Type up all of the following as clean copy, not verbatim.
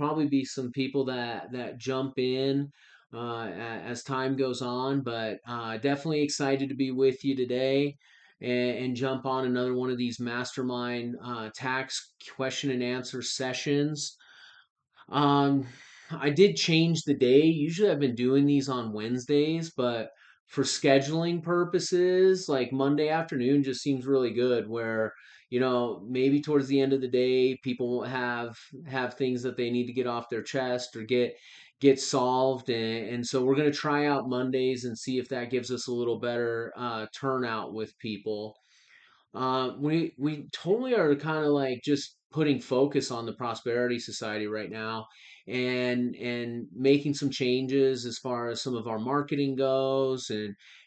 probably be some people that jump in as time goes on, but definitely excited to be with you today and jump on another one of these mastermind tax question and answer sessions. Um, I did change the day. Usually I've been doing these on Wednesdays, but for scheduling purposes, like Monday afternoon just seems really good where, maybe towards the end of the day, people won't have things that they need to get off their chest or get solved. And so we're going to try out Mondays and see if that gives us a little better turnout with people. We totally are kind of like just putting focus on the Prosperity Society right now, and making some changes as far as some of our marketing goes,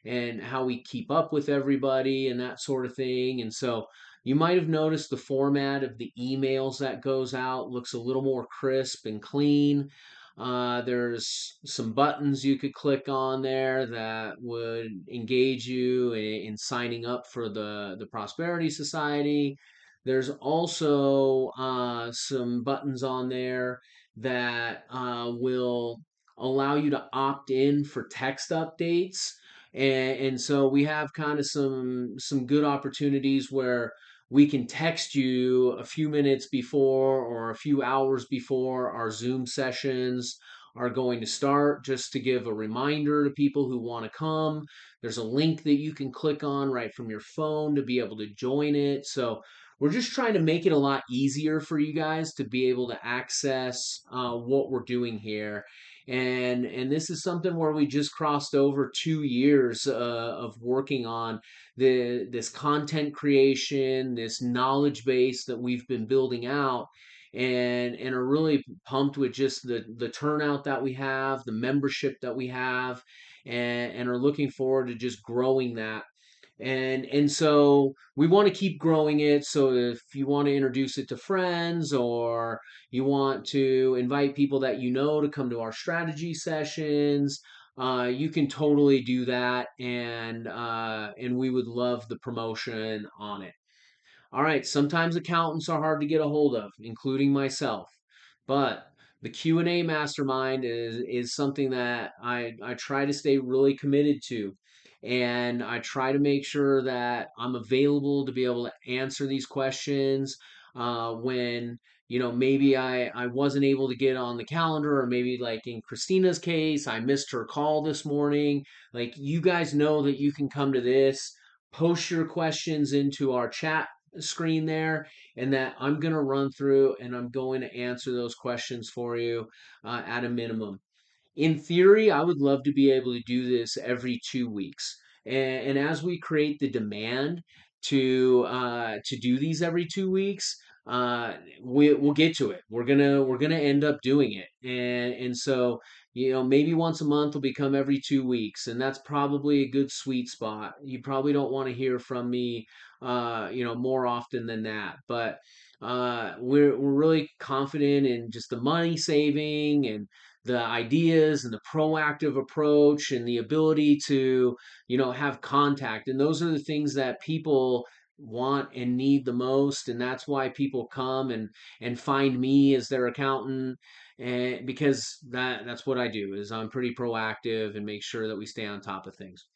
and how we keep up with everybody and that sort of thing. And so you might have noticed the format of the emails that goes out looks a little more crisp and clean. There's some buttons you could click on there that would engage you in signing up for the Prosperity Society. There's also some buttons on there that will allow you to opt in for text updates. And so we have kind of some good opportunities where we can text you a few minutes before or a few hours before our Zoom sessions are going to start, just to give a reminder to people who want to come. There's a link that you can click on right from your phone to be able to join it. So we're just trying to make it a lot easier for you guys to be able to access what we're doing here. And this is something where we just crossed over 2 years of working on this content creation, this knowledge base that we've been building out, and are really pumped with just the turnout that we have, the membership that we have, and are looking forward to just growing that. And so we want to keep growing it. So if you want to introduce it to friends, or you want to invite people that you know to come to our strategy sessions, you can totally do that, and we would love the promotion on it. All right, sometimes accountants are hard to get a hold of, including myself, but the Q&A mastermind is something that I try to stay really committed to, and I try to make sure that I'm available to be able to answer these questions when maybe I wasn't able to get on the calendar, or maybe like in Christina's case, I missed her call this morning. Like, you guys know that you can come to this, post your questions into our chat screen there, and that I'm going to run through and I'm going to answer those questions for you at a minimum. In theory, I would love to be able to do this every 2 weeks. And as we create the demand to do these every 2 weeks, we'll get to it. We're gonna end up doing it. And so maybe once a month will become every 2 weeks, and that's probably a good sweet spot. You probably don't want to hear from me more often than that. But we're really confident in just the money saving and the ideas and the proactive approach and the ability to have contact, and those are the things that people want and need the most, and that's why people come and find me as their accountant, and because that's what I do, is I'm pretty proactive and make sure that we stay on top of things.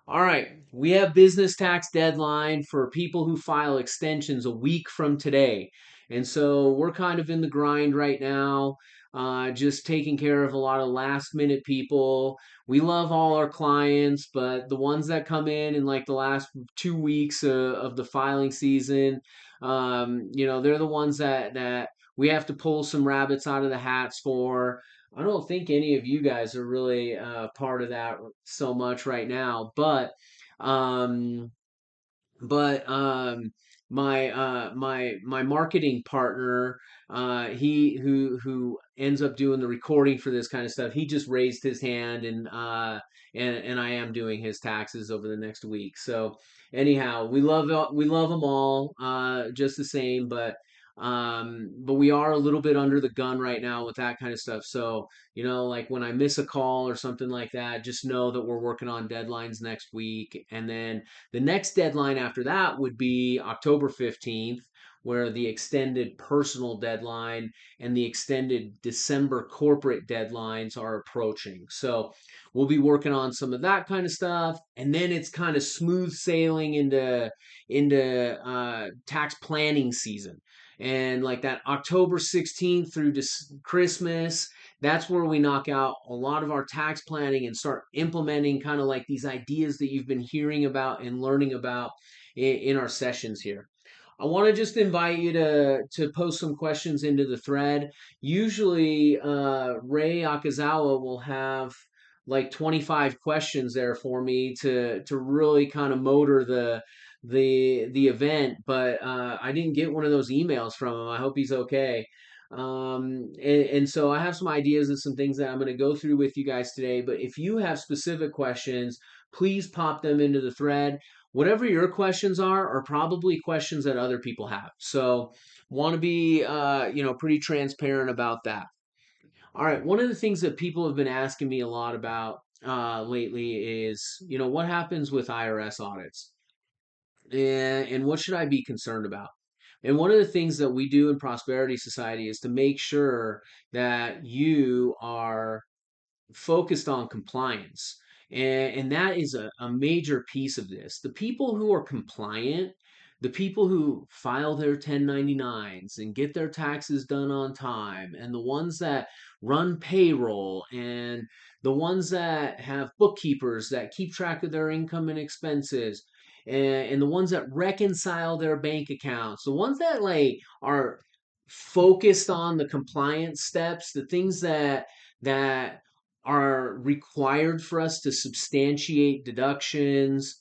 All right, we have business tax deadline for people who file extensions a week from today. And so we're kind of in the grind right now, just taking care of a lot of last minute people. We love all our clients, but the ones that come in like the last 2 weeks of the filing season, they're the ones that we have to pull some rabbits out of the hats for. I don't think any of you guys are really part of that so much right now, um, but my marketing partner, he who ends up doing the recording for this kind of stuff, he just raised his hand, and I am doing his taxes over the next week. So anyhow, we love them all just the same, but we are a little bit under the gun right now with that kind of stuff. So like when I miss a call or something like that, just know that we're working on deadlines next week, and then the next deadline after that would be October 15th, where the extended personal deadline and the extended December corporate deadlines are approaching. So we'll be working on some of that kind of stuff, and then it's kind of smooth sailing into tax planning season. And like that October 16th through Christmas, that's where we knock out a lot of our tax planning and start implementing kind of like these ideas that you've been hearing about and learning about in our sessions here. I want to just invite you to post some questions into the thread. Usually, Ray Akazawa will have like 25 questions there for me to really kind of motor the event, but I didn't get one of those emails from him. I hope he's okay. And so I have some ideas and some things that I'm going to go through with you guys today. But if you have specific questions, please pop them into the thread. Whatever your questions are probably questions that other people have. So want to be pretty transparent about that. All right, one of the things that people have been asking me a lot about lately is, what happens with IRS audits, and what should I be concerned about? And one of the things that we do in Prosperity Society is to make sure that you are focused on compliance. And that is a major piece of this. The people who are compliant, the people who file their 1099s and get their taxes done on time, and the ones that run payroll, and the ones that have bookkeepers that keep track of their income and expenses, and the ones that reconcile their bank accounts, the ones that like are focused on the compliance steps, the things that are required for us to substantiate deductions,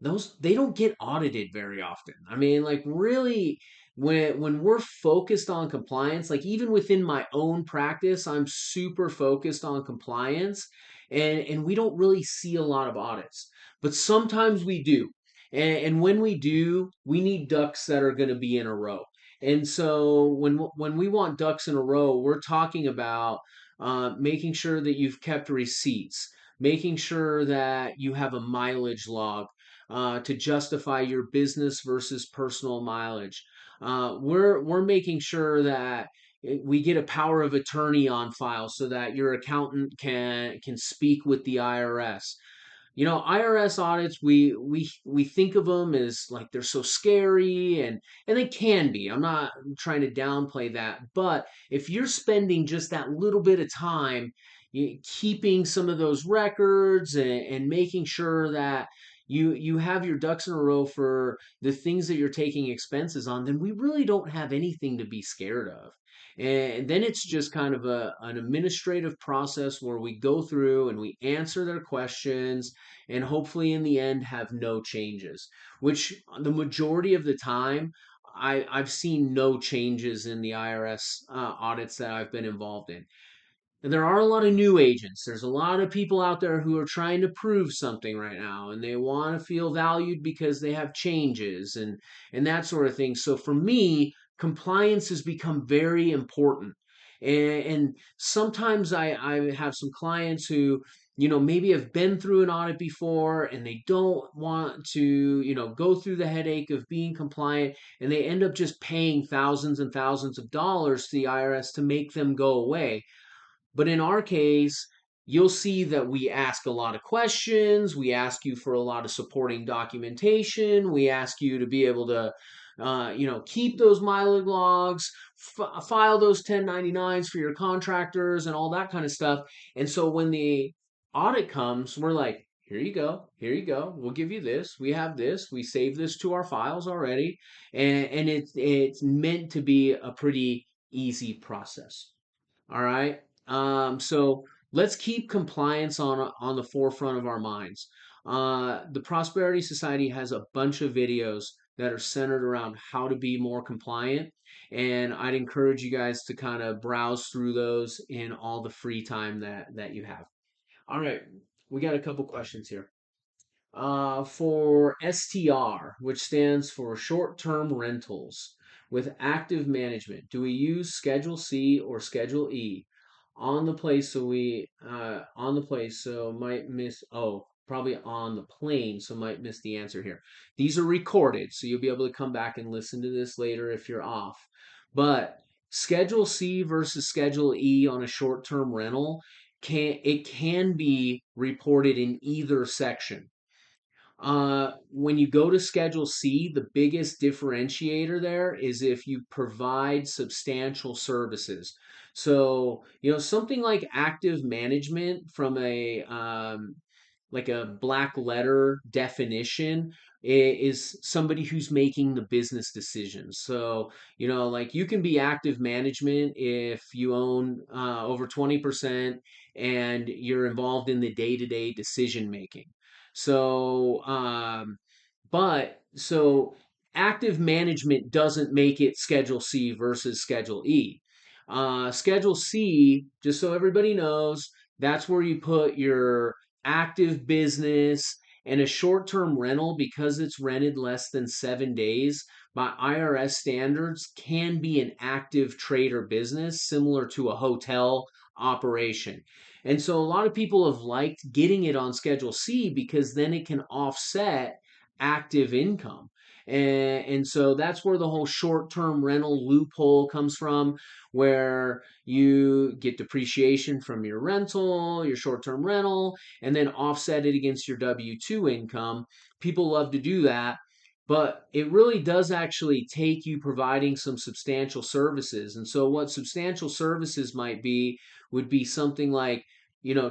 those they don't get audited very often. I mean, like really, when we're focused on compliance, like even within my own practice, I'm super focused on compliance, and we don't really see a lot of audits, but sometimes we do. And when we do, we need ducks that are going to be in a row. And so when we want ducks in a row, we're talking about making sure that you've kept receipts, making sure that you have a mileage log to justify your business versus personal mileage. We're making sure that we get a power of attorney on file so that your accountant can speak with the IRS. IRS audits, we think of them as like they're so scary, and they can be. I'm not trying to downplay that, but if you're spending just that little bit of time keeping some of those records and making sure that you have your ducks in a row for the things that you're taking expenses on, then we really don't have anything to be scared of. And then it's just kind of an administrative process where we go through and we answer their questions and hopefully in the end have no changes, which the majority of the time I've seen no changes in the IRS audits that I've been involved in. And there are a lot of new agents. There's a lot of people out there who are trying to prove something right now, and they want to feel valued because they have changes and that sort of thing. So for me, compliance has become very important. And sometimes I have some clients who, maybe have been through an audit before and they don't want to, go through the headache of being compliant, and they end up just paying thousands and thousands of dollars to the IRS to make them go away. But in our case, you'll see that we ask a lot of questions. We ask you for a lot of supporting documentation. We ask you to be able to, keep those mileage logs, file those 1099s for your contractors and all that kind of stuff. And so when the audit comes, we're like, here you go, here you go. We'll give you this. We have this. We save this to our files already, and it's meant to be a pretty easy process. All right. So let's keep compliance on the forefront of our minds. The Prosperity Society has a bunch of videos that are centered around how to be more compliant, and I'd encourage you guys to kind of browse through those in all the free time that you have. All right, we got a couple questions here. For STR, which stands for short-term rentals with active management, do we use Schedule C or Schedule E on the place? So might miss. Oh, probably on the plane, so might miss the answer here. These are recorded, so you'll be able to come back and listen to this later if you're off. But Schedule C versus Schedule E on a short-term rental can be reported in either section. When you go to Schedule C, the biggest differentiator there is if you provide substantial services. So, something like active management from a like a black letter definition is somebody who's making the business decisions. So, like you can be active management if you own over 20% and you're involved in the day-to-day decision making. So, so active management doesn't make it Schedule C versus Schedule E. Schedule C, just so everybody knows, that's where you put your active business and a short term rental because it's rented less than 7 days. By IRS standards, can be an active trade or business similar to a hotel operation. And so a lot of people have liked getting it on Schedule C because then it can offset active income. And so that's where the whole short term rental loophole comes from, where you get depreciation from your rental, your short term rental, and then offset it against your W 2 income. People love to do that. But it really does actually take you providing some substantial services. And so, what substantial services might be would be something like,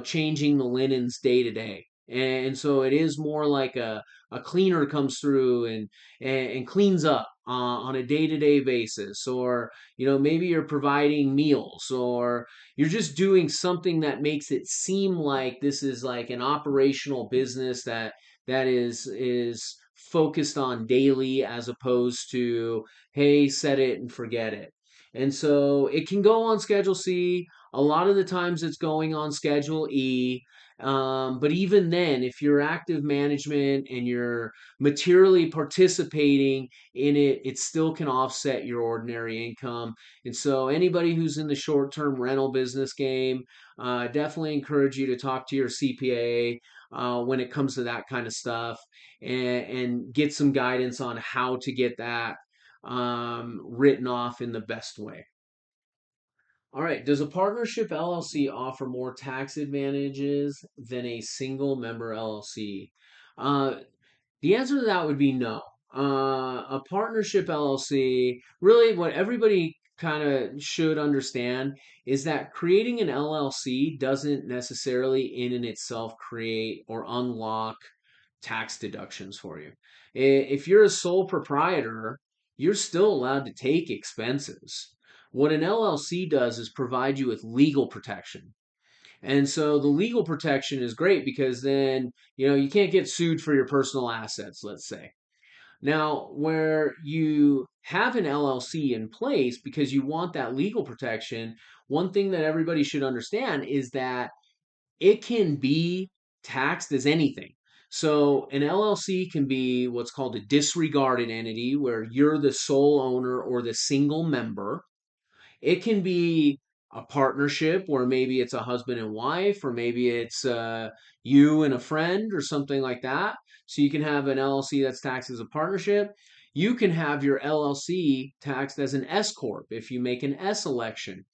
changing the linens day to day. And so it is more like a cleaner comes through and cleans up on a day-to-day basis, or maybe you're providing meals, or you're just doing something that makes it seem like this is like an operational business that is focused on daily as opposed to, hey, set it and forget it. And so it can go on Schedule C. A lot of the times it's going on Schedule E. But even then, if you're active management and you're materially participating in it, it still can offset your ordinary income. And so, anybody who's in the short term rental business game, definitely encourage you to talk to your CPA when it comes to that kind of stuff, and get some guidance on how to get that written off in the best way. All right. Does a partnership LLC offer more tax advantages than a single member LLC? Uh, the answer to that would be no. A partnership LLC, really, what everybody kind of should understand is that creating an LLC doesn't necessarily, in and itself, create or unlock tax deductions for you. If you're a sole proprietor, you're still allowed to take expenses. What an LLC does is provide you with legal protection. And so the legal protection is great because then, you can't get sued for your personal assets, let's say. Now, where you have an LLC in place because you want that legal protection, one thing that everybody should understand is that it can be taxed as anything. So an LLC can be what's called a disregarded entity, where you're the sole owner or the single member. It can be a partnership where maybe it's a husband and wife, or maybe it's you and a friend or something like that. So you can have an LLC that's taxed as a partnership. You can have your LLC taxed as an S corp if you make an S election.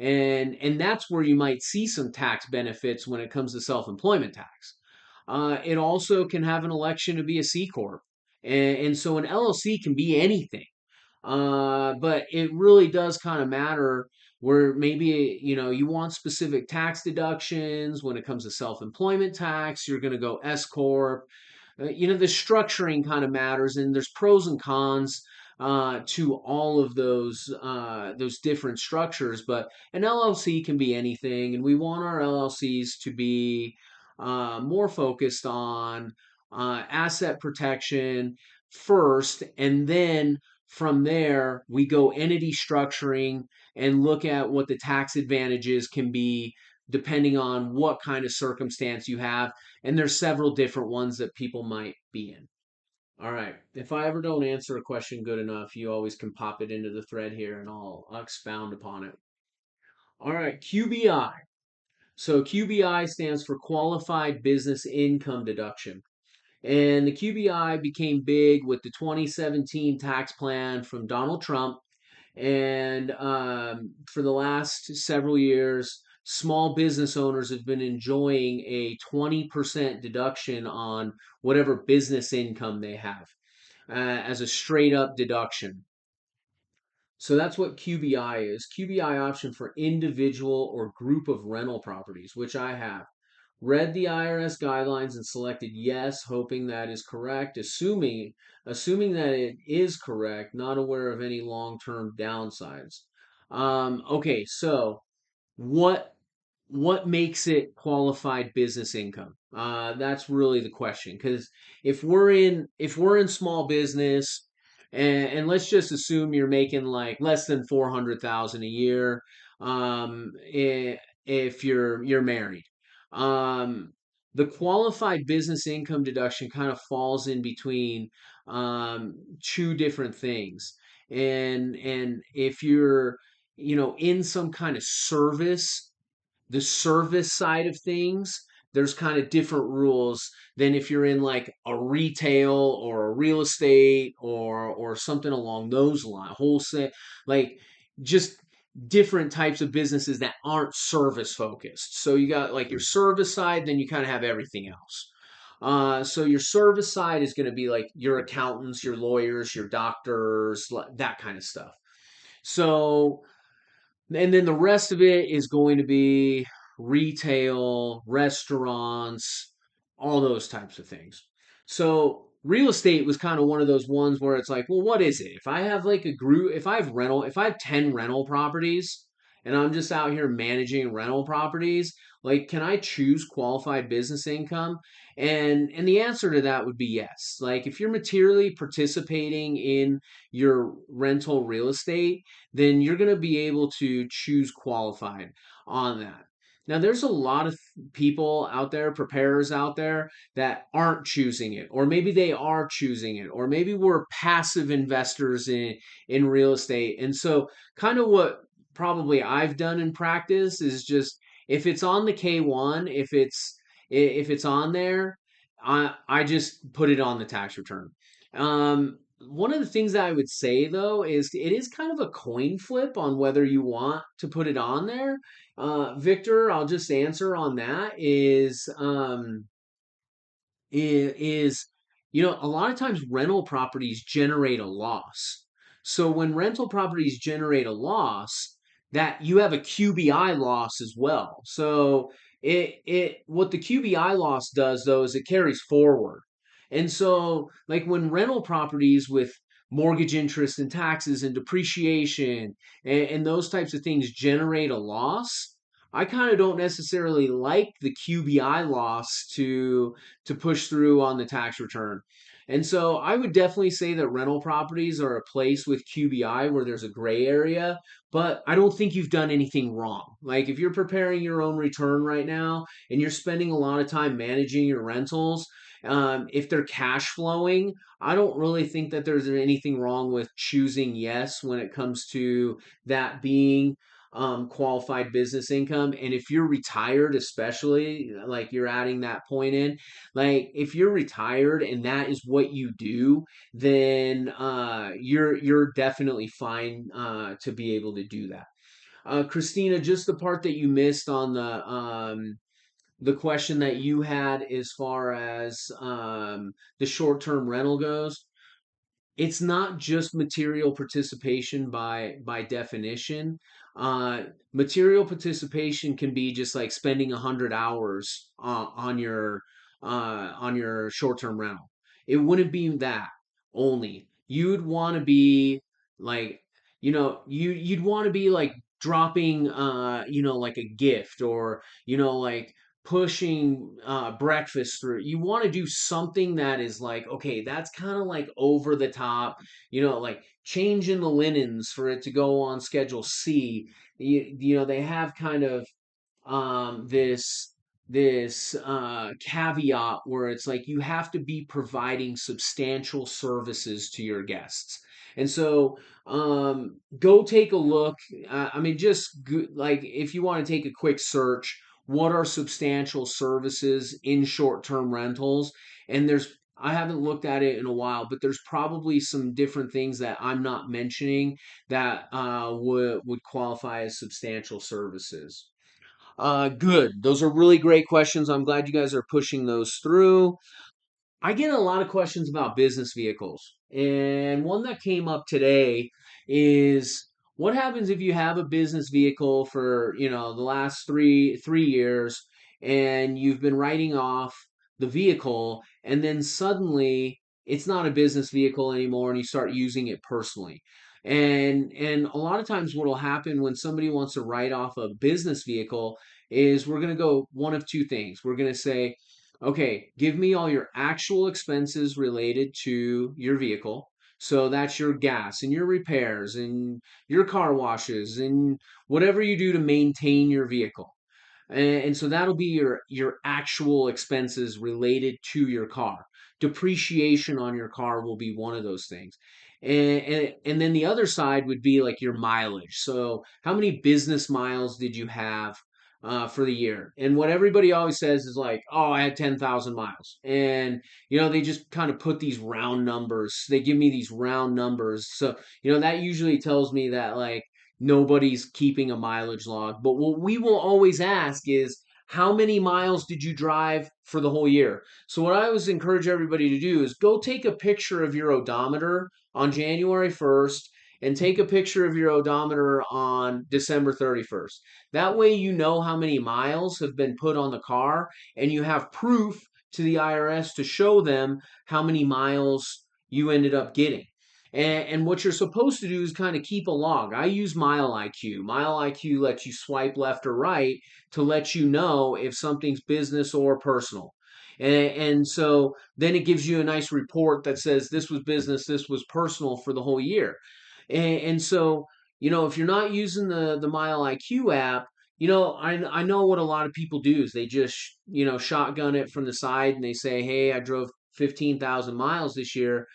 And that's where you might see some tax benefits when it comes to self-employment tax. It also can have an election to be a C corp. And so an LLC can be anything. But it really does kind of matter where maybe, you want specific tax deductions. When it comes to self-employment tax, you're going to go S corp. The structuring kind of matters, and there's pros and cons to all of those different structures. But an LLC can be anything, and we want our LLCs to be more focused on asset protection first, and then from there we go entity structuring and look at what the tax advantages can be depending on what kind of circumstance you have. And there's several different ones that people might be in. All right. If I ever don't answer a question good enough, you always can pop it into the thread here and I'll expound upon it. All right. QBI. So QBI stands for Qualified Business Income Deduction. And the QBI became big with the 2017 tax plan from Donald Trump. And for the last several years, small business owners have been enjoying a 20% deduction on whatever business income they have as a straight up deduction. So that's what QBI is. QBI option for individual or group of rental properties, which I have. Read the IRS guidelines and selected yes, hoping that is correct, assuming that it is correct, not aware of any long-term downsides. Okay, so what what makes it qualified business income? That's really the question. Because if we're in small business, and let's just assume you're making like less than 400,000 a year, if you're married, um, the qualified business income deduction kind of falls in between two different things, and if you're in some kind of service, the service side of things, there's kind of different rules than if you're in like a retail or a real estate or something along those lines, wholesale, like just different types of businesses that aren't service focused. So you got like your service side, then you kind of have everything else. So your service side is going to be like your accountants, your lawyers, your doctors, that kind of stuff. So and then the rest of it is going to be retail, restaurants, all those types of things. So real estate was kind of one of those ones where it's like, well, what is it? If I have like a group, if I have 10 rental properties and I'm just out here managing rental properties, like can I choose qualified business income? And the answer to that would be yes. Like if you're materially participating in your rental real estate, then you're going to be able to choose qualified on that. Now, there's a lot of people out there, preparers out there, that aren't choosing it, or maybe they are choosing it, or maybe we're passive investors in real estate. And so, kind of what probably I've done in practice is just if it's on the K1, if it's on there, I just put it on the tax return. One of the things that I would say though is it is kind of a coin flip on whether you want to put it on there. Victor, I'll just answer on that is a lot of times rental properties generate a loss. So when rental properties generate a loss, that you have a QBI loss as well. So it what the QBI loss does though is it carries forward. And so like when rental properties with mortgage interest and taxes and depreciation and those types of things generate a loss, I kind of don't necessarily like the QBI loss to push through on the tax return. And so I would definitely say that rental properties are a place with QBI where there's a gray area, but I don't think you've done anything wrong. Like if you're preparing your own return right now and you're spending a lot of time managing your rentals, if they're cash flowing, I don't really think that there's anything wrong with choosing yes when it comes to that being qualified business income. And if you're retired, especially like you're adding that point in, like if you're retired and that is what you do, then you're definitely fine to be able to do that. Christina, just the part that you missed on the question that you had as far as the short-term rental goes, it's not just material participation by definition. Uh, Material participation can be just like spending 100 hours on your short term rental. It wouldn't be that only. You'd want to be like you'd want to be like dropping like a gift or like pushing breakfast through. You want to do something that is like, okay, that's kind of like over the top, like changing the linens for it to go on Schedule C. They have kind of this caveat where it's like you have to be providing substantial services to your guests. And so go take a look. I mean, just like if you want to take a quick search, what are substantial services in short-term rentals. And I haven't looked at it in a while, but there's probably some different things that I'm not mentioning that would qualify as substantial services. Good. Those are really great questions. I'm glad you guys are pushing those through. I get a lot of questions about business vehicles. And one that came up today is what happens if you have a business vehicle for, the last three years and you've been writing off the vehicle and then suddenly it's not a business vehicle anymore and you start using it personally. And a lot of times what will happen when somebody wants to write off a business vehicle is we're going to go one of two things. We're going to say, okay, give me all your actual expenses related to your vehicle. So that's your gas and your repairs and your car washes and whatever you do to maintain your vehicle. And so that'll be your actual expenses related to your car. Depreciation on your car will be one of those things. And then the other side would be like your mileage. So how many business miles did you have for the year? And what everybody always says is like, oh, I had 10,000 miles. And, they just kind of put these round numbers. They give me these round numbers. So, that usually tells me that like, nobody's keeping a mileage log. But what we will always ask is, how many miles did you drive for the whole year? So what I always encourage everybody to do is go take a picture of your odometer on January 1st and take a picture of your odometer on December 31st. That way you know how many miles have been put on the car and you have proof to the IRS to show them how many miles you ended up getting. And what you're supposed to do is kind of keep a log. I use Mile IQ. Mile IQ lets you swipe left or right to let you know if something's business or personal. And so then it gives you a nice report that says this was business, this was personal for the whole year. And so, if you're not using the Mile IQ app, I know what a lot of people do is they just, shotgun it from the side and they say, hey, I drove 15,000 miles this year.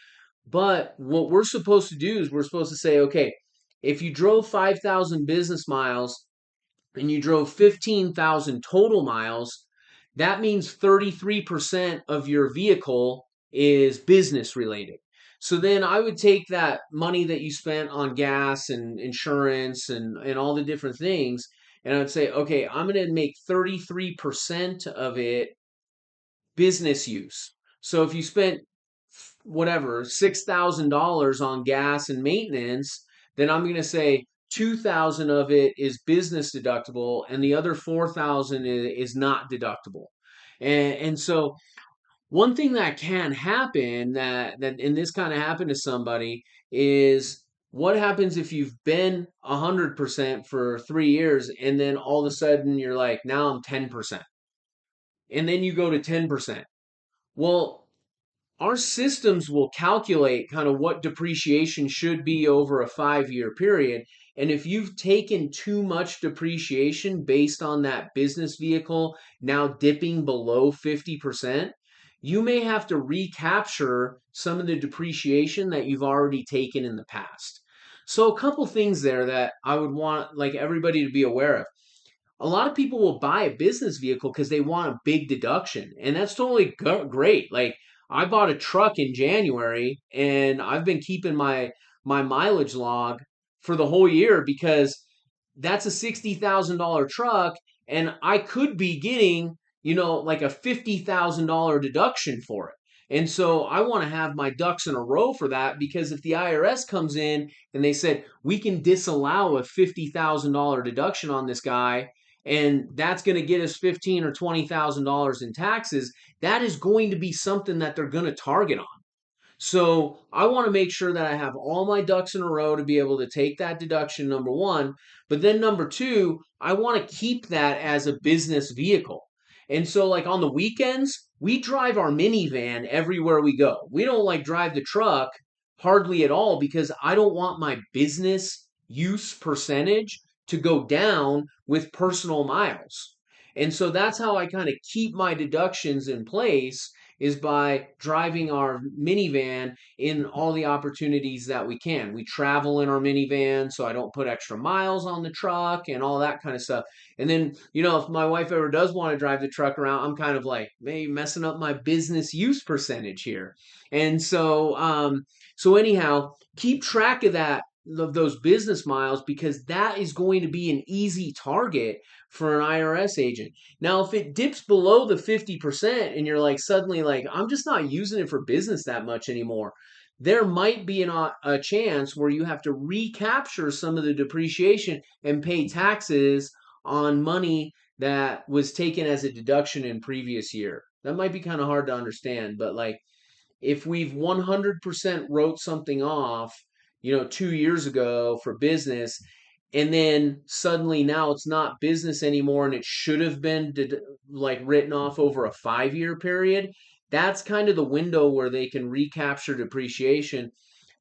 But what we're supposed to do is we're supposed to say, okay, if you drove 5,000 business miles and you drove 15,000 total miles, that means 33% of your vehicle is business related. So then I would take that money that you spent on gas and insurance and all the different things, and I would say, okay, I'm going to make 33% of it business use. So if you spent whatever $6,000 on gas and maintenance, then I'm going to say 2,000 of it is business deductible and the other 4,000 is not deductible. And so one thing that can happen that and this kind of happened to somebody is what happens if you've been 100% for 3 years and then all of a sudden you're like, now I'm 10%. And then you go to 10%. Well, our systems will calculate kind of what depreciation should be over a 5 year period. And if you've taken too much depreciation based on that business vehicle now dipping below 50%, you may have to recapture some of the depreciation that you've already taken in the past. So a couple things there that I would want like everybody to be aware of. A lot of people will buy a business vehicle because they want a big deduction, and that's totally great. Like I bought a truck in January, and I've been keeping my mileage log for the whole year because that's a $60,000 truck, and I could be getting like a $50,000 deduction for it. And so I want to have my ducks in a row for that because if the IRS comes in and they said we can disallow a $50,000 deduction on this guy and that's going to get us $15,000 or $20,000 in taxes, that is going to be something that they're going to target on. So I want to make sure that I have all my ducks in a row to be able to take that deduction, number one. But then number two, I want to keep that as a business vehicle. And so like on the weekends, we drive our minivan everywhere we go. We don't like drive the truck hardly at all because I don't want my business use percentage to go down with personal miles. And so that's how I kind of keep my deductions in place is by driving our minivan in all the opportunities that we can. We travel in our minivan, so I don't put extra miles on the truck and all that kind of stuff. And then, if my wife ever does want to drive the truck around, I'm kind of like maybe messing up my business use percentage here. And so anyhow, keep track of those business miles, because that is going to be an easy target for an IRS agent. Now, if it dips below the 50% and you're like suddenly like, I'm just not using it for business that much anymore, there might be a chance where you have to recapture some of the depreciation and pay taxes on money that was taken as a deduction in previous year. That might be kind of hard to understand, but like if we've 100% wrote something off, 2 years ago for business, and then suddenly now it's not business anymore and it should have been like written off over a 5-year period, that's kind of the window where they can recapture depreciation.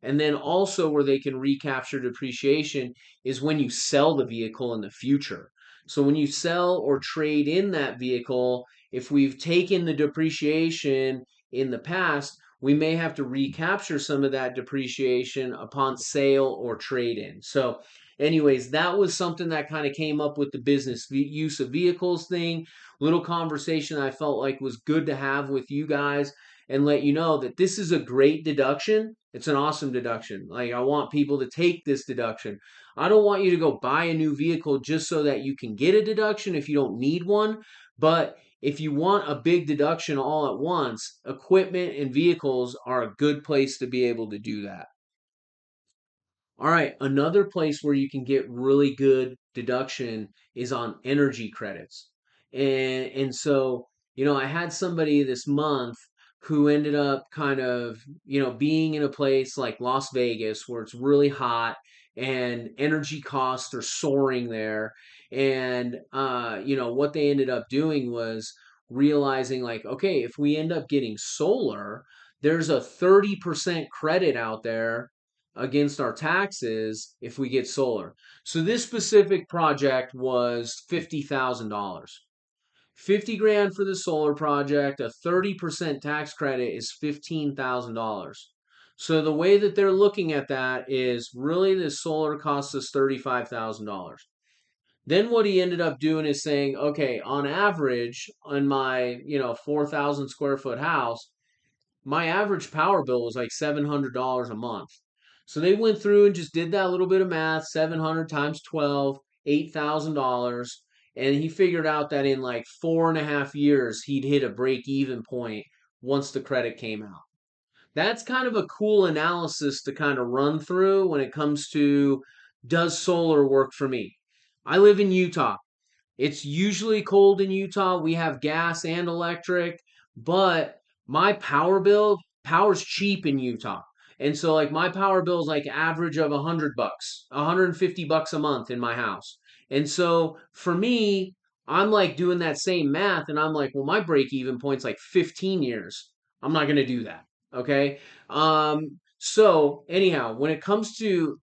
And then also where they can recapture depreciation is when you sell the vehicle in the future. So when you sell or trade in that vehicle, if we've taken the depreciation in the past, we may have to recapture some of that depreciation upon sale or trade in. So, anyways, that was something that kind of came up with the business use of vehicles thing. Little conversation I felt like was good to have with you guys and let you know that this is a great deduction. It's an awesome deduction. Like, I want people to take this deduction. I don't want you to go buy a new vehicle just so that you can get a deduction if you don't need one. But if you want a big deduction all at once, equipment and vehicles are a good place to be able to do that. All right, another place where you can get really good deduction is on energy credits. And so, I had somebody this month who ended up kind of, being in a place like Las Vegas where it's really hot and energy costs are soaring there. And what they ended up doing was realizing like, okay, if we end up getting solar, there's a 30% credit out there against our taxes if we get solar. So this specific project was $50,000. 50 grand for the solar project, a 30% tax credit is $15,000. So the way that they're looking at that is really the solar costs us $35,000. Then what he ended up doing is saying, okay, on average on my, 4,000 square foot house, my average power bill was like $700 a month. So they went through and just did that little bit of math, 700 times 12, $8,000. And he figured out that in like 4.5 years, he'd hit a break even point once the credit came out. That's kind of a cool analysis to kind of run through when it comes to, does solar work for me? I live in Utah. It's usually cold in Utah. We have gas and electric, but my power's cheap in Utah. And so like my power bill is like average of $100, $150 a month in my house. And so for me, I'm like doing that same math and I'm like, well, my break even point's like 15 years. I'm not going to do that. Okay. So anyhow, when it comes to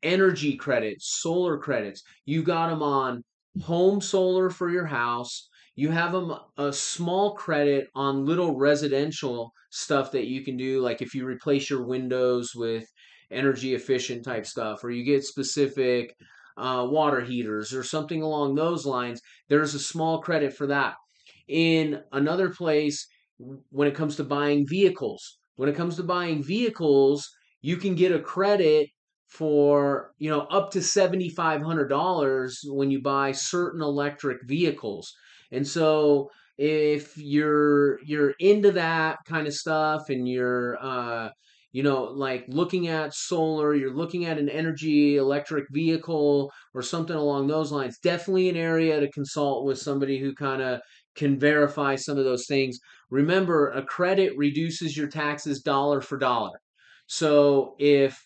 energy credits, solar credits. You got them on home solar for your house. You have them a small credit on little residential stuff that you can do, like if you replace your windows with energy efficient type stuff, or you get specific water heaters or something along those lines. There's a small credit for that. In another place, when it comes to buying vehicles, you can get a credit for up to $7,500 when you buy certain electric vehicles. And so if you're into that kind of stuff and you're like looking at solar, you're looking at an energy electric vehicle or something along those lines, definitely an area to consult with somebody who kind of can verify some of those things. Remember, a credit reduces your taxes dollar for dollar. So if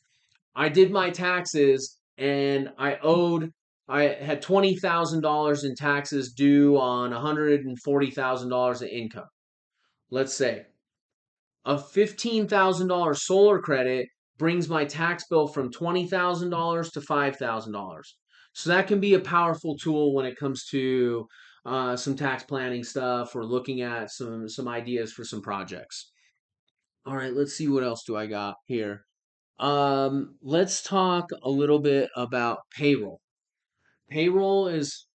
I did my taxes and I had $20,000 in taxes due on $140,000 of income. Let's say a $15,000 solar credit brings my tax bill from $20,000 to $5,000. So that can be a powerful tool when it comes to some tax planning stuff or looking at some ideas for some projects. All right, let's see what else do I got here. Let's talk a little bit about payroll. Payroll is,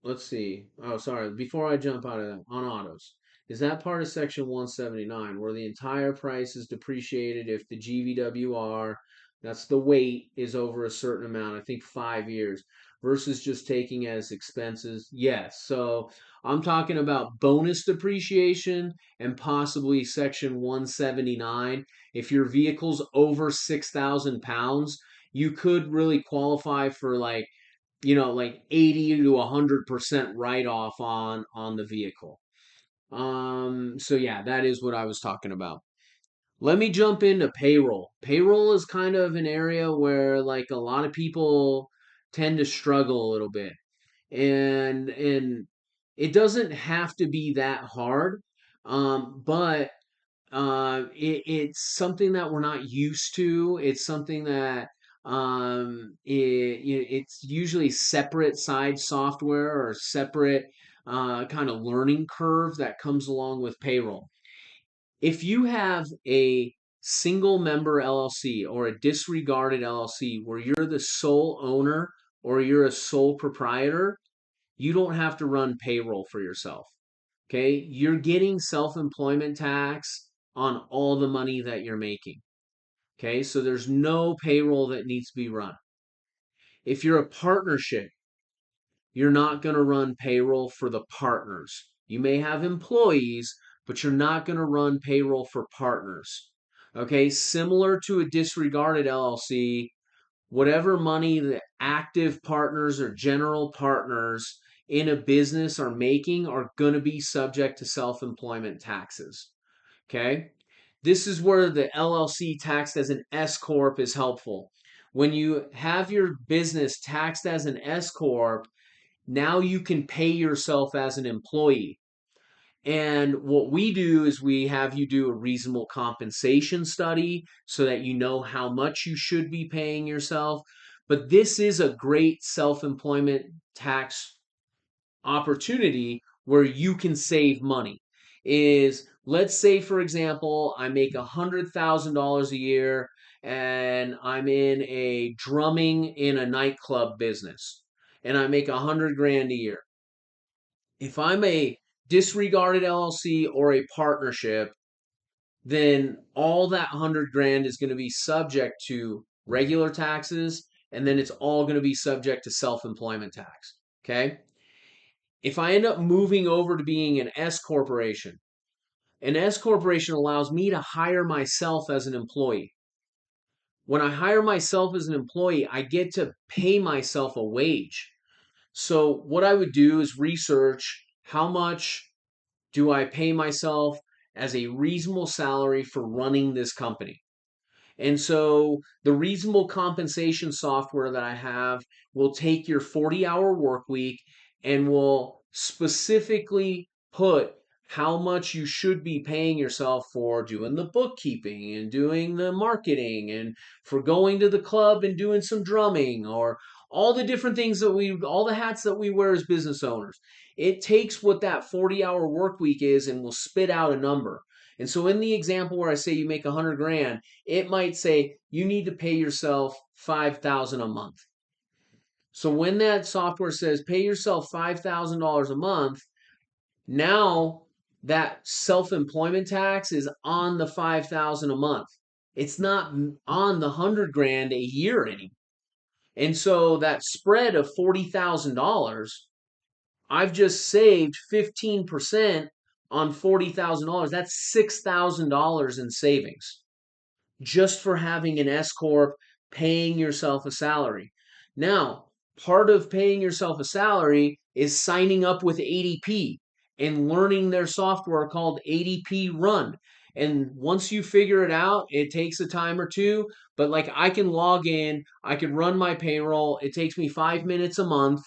let's see. Oh, sorry. Before I jump out of that, on autos, is that part of Section 179 where the entire price is depreciated if the GVWR, that's the weight, is over a certain amount, I think 5 years, versus just taking as expenses? Yes. So I'm talking about bonus depreciation and possibly Section 179. If your vehicle's over 6,000 pounds, you could really qualify for like 80 to 100% write off on the vehicle. So yeah, that is what I was talking about. Let me jump into payroll. Payroll is kind of an area where like a lot of people tend to struggle a little bit. And it doesn't have to be that hard. But it's something that we're not used to. It's something that it's usually separate side software or separate kind of learning curve that comes along with payroll. If you have a single member LLC or a disregarded LLC where you're the sole owner or you're a sole proprietor, you don't have to run payroll for yourself. Okay, you're getting self-employment tax on all the money that you're making. Okay, so there's no payroll that needs to be run. If you're a partnership, you're not going to run payroll for the partners. You may have employees, but you're not going to run payroll for partners. Okay, similar to a disregarded LLC, whatever money the active partners or general partners in a business are making are going to be subject to self-employment taxes. Okay? This is where the LLC taxed as an S corp is helpful. When you have your business taxed as an S corp, now you can pay yourself as an employee. And what we do is we have you do a reasonable compensation study so that you know how much you should be paying yourself. But this is a great self employment tax opportunity where you can save money. Is let's say, for example, I make $100,000 a year and I'm in a drumming in a nightclub business and I make 100 grand a year. If I'm a disregarded LLC or a partnership, then all that 100 grand is going to be subject to regular taxes, and then it's all going to be subject to self-employment tax. Okay. If I end up moving over to being an S corporation allows me to hire myself as an employee. When I hire myself as an employee, I get to pay myself a wage. So what I would do is research how much do I pay myself as a reasonable salary for running this company. And so the reasonable compensation software that I have will take your 40-hour work week and will specifically put how much you should be paying yourself for doing the bookkeeping and doing the marketing and for going to the club and doing some drumming or all the different things all the hats that we wear as business owners. It takes what that 40-hour work week is and will spit out a number. And so in the example where I say you make 100 grand, it might say you need to pay yourself 5,000 a month. So when that software says pay yourself $5,000 a month, now that self-employment tax is on the 5,000 a month. It's not on the 100 grand a year anymore. And so that spread of $40,000, I've just saved 15% on $40,000. That's $6,000 in savings just for having an S corp, paying yourself a salary. Now, part of paying yourself a salary is signing up with ADP and learning their software called ADP Run. And once you figure it out, it takes a time or two, but like I can log in, I can run my payroll. It takes me 5 minutes a month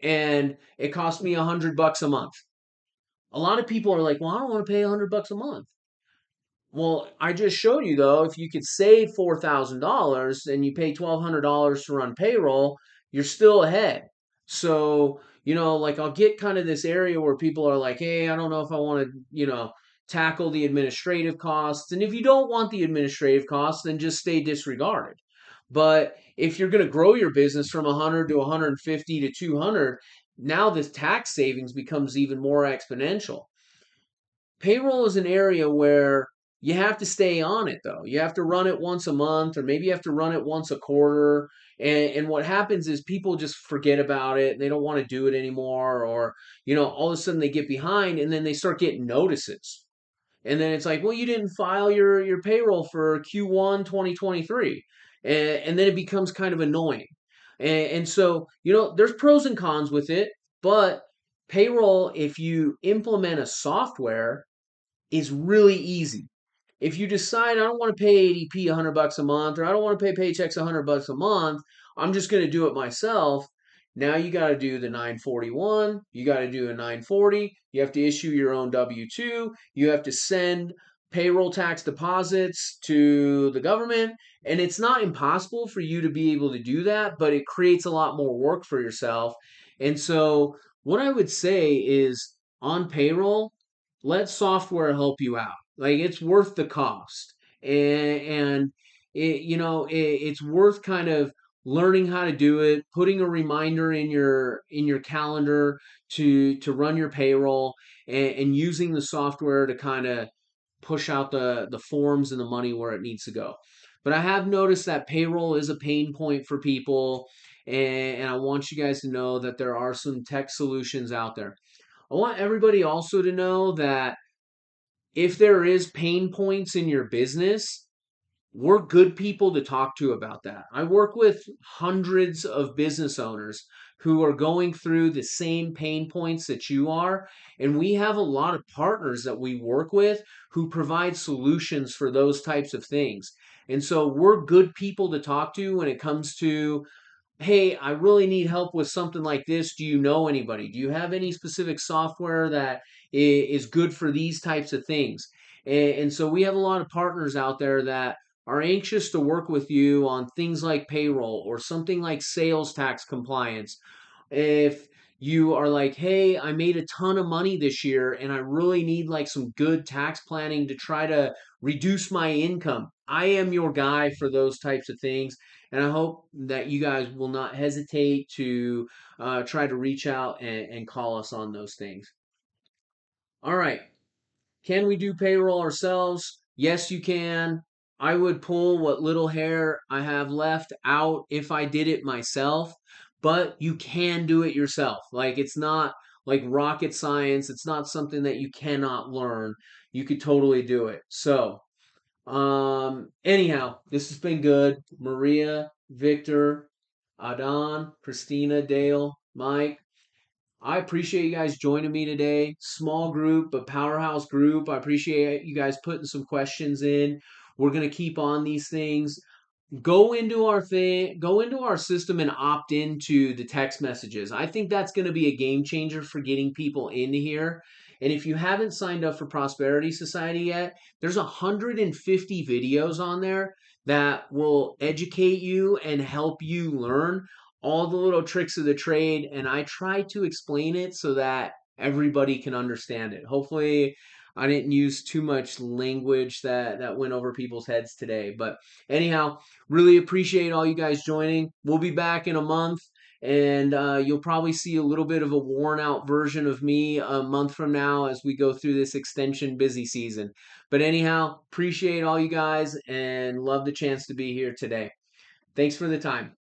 and it costs me $100 a month. A lot of people are like, well, I don't want to pay $100 a month. Well, I just showed you though, if you could save $4,000 and you pay $1,200 to run payroll, you're still ahead. So like I'll get kind of this area where people are like, hey, I don't know if I want to, tackle the administrative costs. And if you don't want the administrative costs, then just stay disregarded. But if you're going to grow your business from 100 to 150 to 200, now this tax savings becomes even more exponential. Payroll is an area where you have to stay on it though. You have to run it once a month, or maybe you have to run it once a quarter. And what happens is people just forget about it. They don't want to do it anymore, or, all of a sudden they get behind and then they start getting notices. And then it's like, well, you didn't file your payroll for Q1 2023. And then it becomes kind of annoying. And so, there's pros and cons with it, but payroll, if you implement a software, is really easy. If you decide I don't want to pay ADP $100 a month, or I don't want to pay Paychex $100 a month, I'm just going to do it myself. Now you got to do the 941, you got to do a 940, you have to issue your own W-2, you have to send payroll tax deposits to the government, and it's not impossible for you to be able to do that, but it creates a lot more work for yourself. And so what I would say is, on payroll, let software help you out. Like, it's worth the cost. And it's worth kind of learning how to do it, putting a reminder in your calendar to run your payroll, and using the software to kind of push out the forms and the money where it needs to go. But I have noticed that payroll is a pain point for people, and I want you guys to know that there are some tech solutions out there. I want everybody also to know that if there is pain points in your business, we're good people to talk to about that. I work with hundreds of business owners who are going through the same pain points that you are. And we have a lot of partners that we work with who provide solutions for those types of things. And so we're good people to talk to when it comes to, hey, I really need help with something like this. Do you know anybody? Do you have any specific software that is good for these types of things? And so we have a lot of partners out there that are anxious to work with you on things like payroll or something like sales tax compliance. If you are like, hey, I made a ton of money this year and I really need like some good tax planning to try to reduce my income, I am your guy for those types of things. And I hope that you guys will not hesitate to try to reach out and call us on those things. All right. Can we do payroll ourselves? Yes, you can. I would pull what little hair I have left out if I did it myself, but you can do it yourself. Like, it's not like rocket science. It's not something that you cannot learn. You could totally do it. So, anyhow, this has been good. Maria, Victor, Adan, Christina, Dale, Mike, I appreciate you guys joining me today. Small group, but powerhouse group. I appreciate you guys putting some questions in. We're going to keep on these things. Go into our system and opt into the text messages. I think that's going to be a game changer for getting people into here. And if you haven't signed up for Prosperity Society yet, there's 150 videos on there that will educate you and help you learn all the little tricks of the trade. And I try to explain it so that everybody can understand it. Hopefully, I didn't use too much language that went over people's heads today. But anyhow, really appreciate all you guys joining. We'll be back in a month, and you'll probably see a little bit of a worn out version of me a month from now as we go through this extension busy season. But anyhow, appreciate all you guys and love the chance to be here today. Thanks for the time.